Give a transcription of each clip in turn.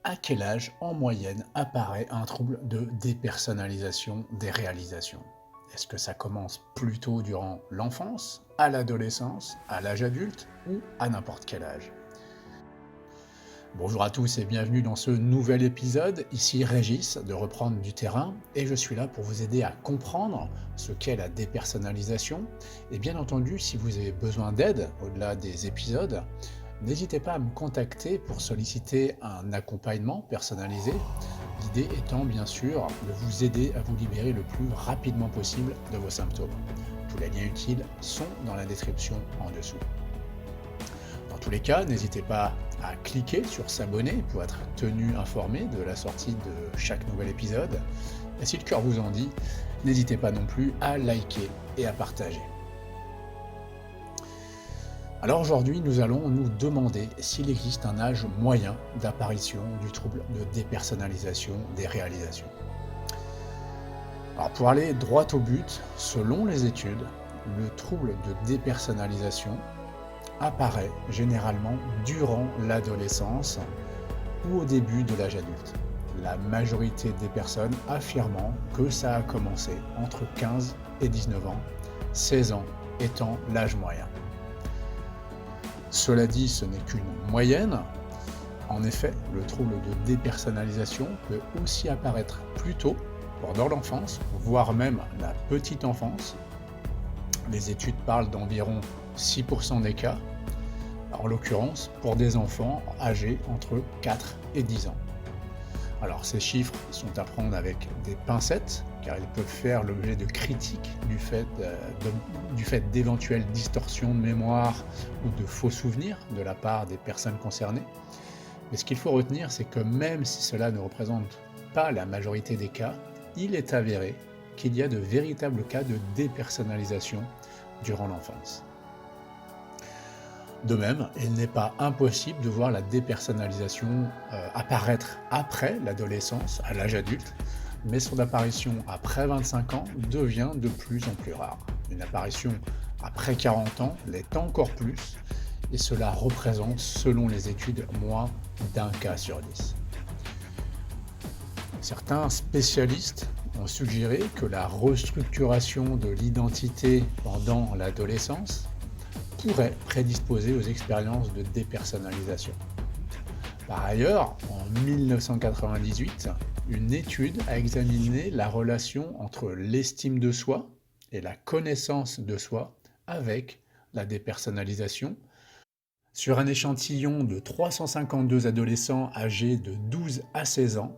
à quel âge, en moyenne, apparaît un trouble de dépersonnalisation des réalisations? Est-ce que ça commence plutôt durant l'enfance, à l'adolescence, à l'âge adulte ou à n'importe quel âge? Bonjour à tous et bienvenue dans ce nouvel épisode. Ici Régis de Reprendre du terrain et je suis là pour vous aider à comprendre ce qu'est la dépersonnalisation. Et bien entendu, si vous avez besoin d'aide au-delà des épisodes, n'hésitez pas à me contacter pour solliciter un accompagnement personnalisé. L'idée étant bien sûr de vous aider à vous libérer le plus rapidement possible de vos symptômes. Tous les liens utiles sont dans la description en dessous. Dans tous les cas, n'hésitez pas à cliquer sur s'abonner pour être tenu informé de la sortie de chaque nouvel épisode. Et si le cœur vous en dit, n'hésitez pas non plus à liker et à partager. Alors aujourd'hui, nous allons nous demander s'il existe un âge moyen d'apparition du trouble de dépersonnalisation des réalisations. Alors pour aller droit au but, selon les études, le trouble de dépersonnalisation apparaît généralement durant l'adolescence ou au début de l'âge adulte. La majorité des personnes affirmant que ça a commencé entre 15 et 19 ans, 16 ans étant l'âge moyen. Cela dit, ce n'est qu'une moyenne. En effet, le trouble de dépersonnalisation peut aussi apparaître plus tôt, pendant l'enfance, voire même la petite enfance. Les études parlent d'environ 6% des cas, en l'occurrence pour des enfants âgés entre 4 et 10 ans. Alors ces chiffres sont à prendre avec des pincettes, car ils peuvent faire l'objet de critiques du fait d'éventuelles distorsions de mémoire ou de faux souvenirs de la part des personnes concernées. Mais ce qu'il faut retenir, c'est que même si cela ne représente pas la majorité des cas, il est avéré qu'il y a de véritables cas de dépersonnalisation durant l'enfance. De même, il n'est pas impossible de voir la dépersonnalisation apparaître après l'adolescence, à l'âge adulte, mais son apparition après 25 ans devient de plus en plus rare. Une apparition après 40 ans l'est encore plus, et cela représente, selon les études, moins d'un cas sur 10. Certains spécialistes ont suggéré que la restructuration de l'identité pendant l'adolescence pourrait prédisposer aux expériences de dépersonnalisation. Par ailleurs, en 1998, une étude a examiné la relation entre l'estime de soi et la connaissance de soi avec la dépersonnalisation sur un échantillon de 352 adolescents âgés de 12 à 16 ans,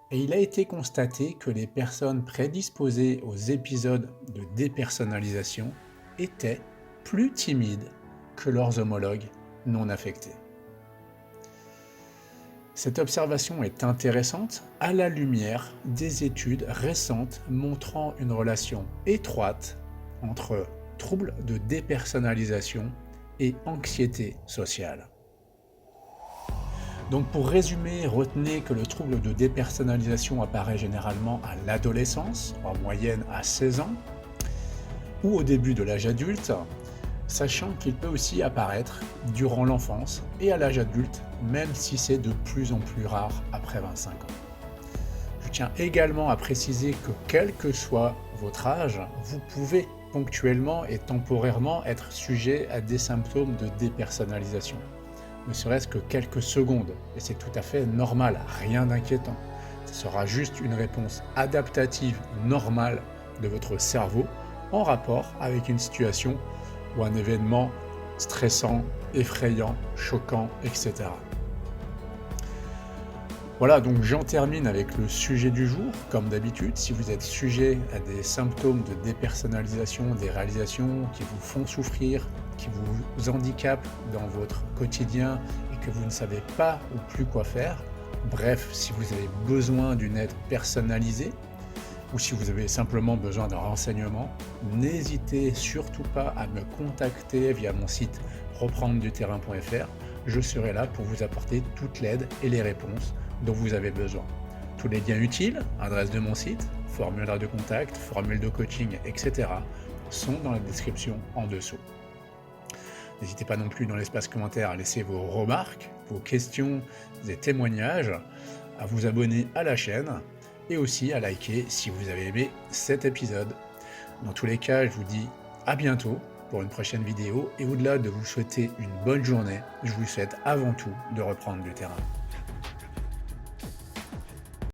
et il a été constaté que les personnes prédisposées aux épisodes de dépersonnalisation étaient plus timides que leurs homologues non affectés. Cette observation est intéressante à la lumière des études récentes montrant une relation étroite entre troubles de dépersonnalisation et anxiété sociale. Donc pour résumer, retenez que le trouble de dépersonnalisation apparaît généralement à l'adolescence, en moyenne à 16 ans, ou au début de l'âge adulte, sachant qu'il peut aussi apparaître durant l'enfance et à l'âge adulte, même si c'est de plus en plus rare après 25 ans. Je tiens également à préciser que quel que soit votre âge, vous pouvez ponctuellement et temporairement être sujet à des symptômes de dépersonnalisation, ne serait-ce que quelques secondes, et c'est tout à fait normal, rien d'inquiétant. Ce sera juste une réponse adaptative normale de votre cerveau en rapport avec une situation ou un événement stressant, effrayant, choquant, etc. Voilà, donc j'en termine avec le sujet du jour. Comme d'habitude, si vous êtes sujet à des symptômes de dépersonnalisation, des réalisations qui vous font souffrir, qui vous handicapent dans votre quotidien et que vous ne savez pas ou plus quoi faire, bref, si vous avez besoin d'une aide personnalisée, ou si vous avez simplement besoin d'un renseignement, n'hésitez surtout pas à me contacter via mon site reprendreduterrain.fr. Je serai là pour vous apporter toute l'aide et les réponses dont vous avez besoin. Tous les liens utiles, adresse de mon site, formulaire de contact, formule de coaching, etc. sont dans la description en dessous. N'hésitez pas non plus dans l'espace commentaire à laisser vos remarques vos questions et témoignages, à vous abonner à la chaîne et aussi à liker si vous avez aimé cet épisode. Dans tous les cas, je vous dis à bientôt pour une prochaine vidéo et au-delà de vous souhaiter une bonne journée, je vous souhaite avant tout de reprendre du terrain.